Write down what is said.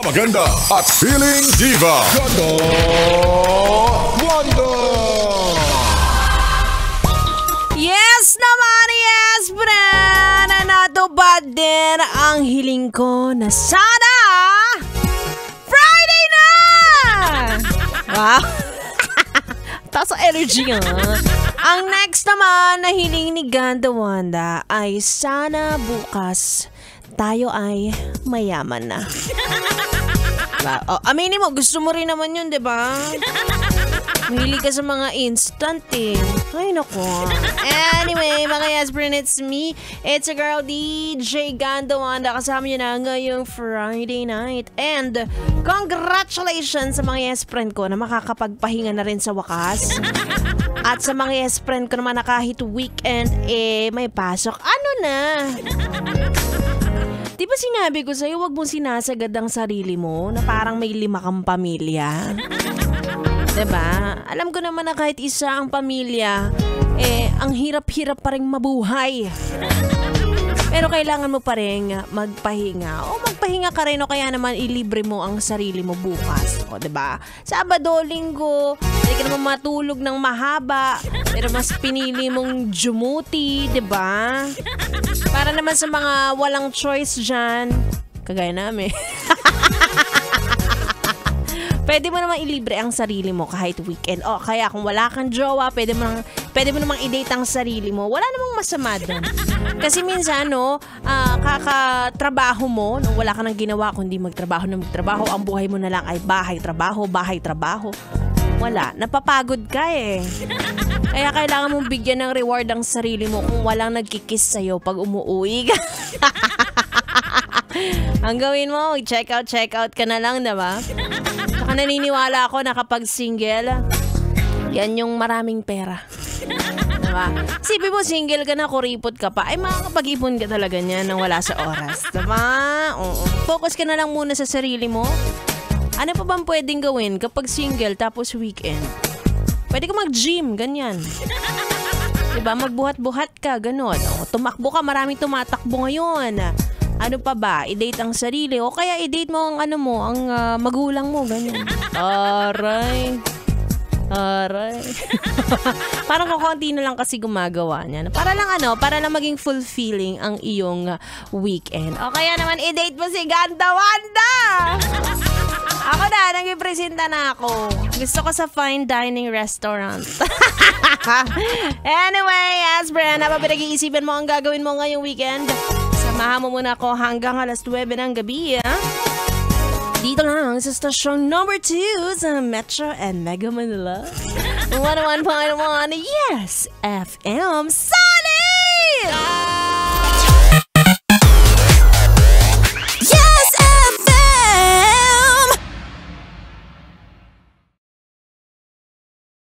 Napakaganda at feeling diva. Ganda Wanda. Yes naman, yes, Bren! Natupad din ang hiling ko na sana Friday na! Wow! Taas ang energy nga. Ang next naman na hiling ni Ganda Wanda ay sana bukas tayo ay mayaman na. Wow. Oh, aminin mo, gusto mo rin naman yun, di ba? Mahilig ka sa mga instant eh. Ay, naku. Anyway, mga Yasbrin, it's me. It's a girl, DJ Ganda Wanda. Kasama nyo na ngayong Friday night. And congratulations sa mga Yasbrin ko na makakapagpahinga na rin sa wakas. At sa mga Yasbrin ko naman na kahit weekend, may pasok. Ano na? Di ba sinabi ko sa'yo, wag mong sinasagad ang sarili mo na parang may 5 kang pamilya? Diba? Alam ko naman na kahit isa ang pamilya, ang hirap-hirap pa rin mabuhay. Pero kailangan mo pa rin magpahinga. O magpahinga ka rin o kaya naman ilibre mo ang sarili mo bukas. O diba? Sabado, linggo, hindi ka naman matulog ng mahaba. Pero mas pinili mong jumuti, diba? Para naman sa mga walang choice dyan, kagaya namin. Pwede mo namang ilibre ang sarili mo kahit weekend. O kaya kung wala kang jowa, pwede mo namang i-date ang sarili mo. Wala namang masama doon. Kasi minsan, kakatrabaho mo, nung wala ka nang ginawa, kundi magtrabaho, ang buhay mo na lang ay bahay-trabaho. Wala. Napapagod ka eh. Kaya kailangan mong bigyan ng reward ang sarili mo kung walang nagkikiss sa'yo pag umuwi ka. Ang gawin mo, check out ka na lang, diba? Saka naniniwala ako na kapag single, yan yung maraming pera. Diba? Sipin mo, single ka na, kuripot ka pa, ay makakapag-ipon ka talaga niyan nang wala sa oras. Diba? Oo. Focus ka na lang muna sa sarili mo. Ano pa bang pwedeng gawin kapag single tapos weekend? Pwede ka mag-gym, ganyan. Diba? Magbuhat-buhat ka, ganon. O, tumakbo ka, maraming tumatakbo ngayon. Ano pa ba? I-date ang sarili o kaya i-date mo ang ang magulang mo, ganyan. Aray. Parang kukunti na lang kasi gumagawa niya. Para lang maging fulfilling ang iyong weekend. O kaya naman i-date mo si Ganda Wanda. Ako na, nag-ipresenta na ako. Gusto ko sa fine dining restaurant. Anyway, Asbren, ano ba pinag-iisipan mo ang gagawin mo ngayong weekend? Samahan mo muna ako hanggang alas 9 ng gabi. Dito lang sa stasyon number 2 sa Metro and Mega Manila. 101.1 Yes FM.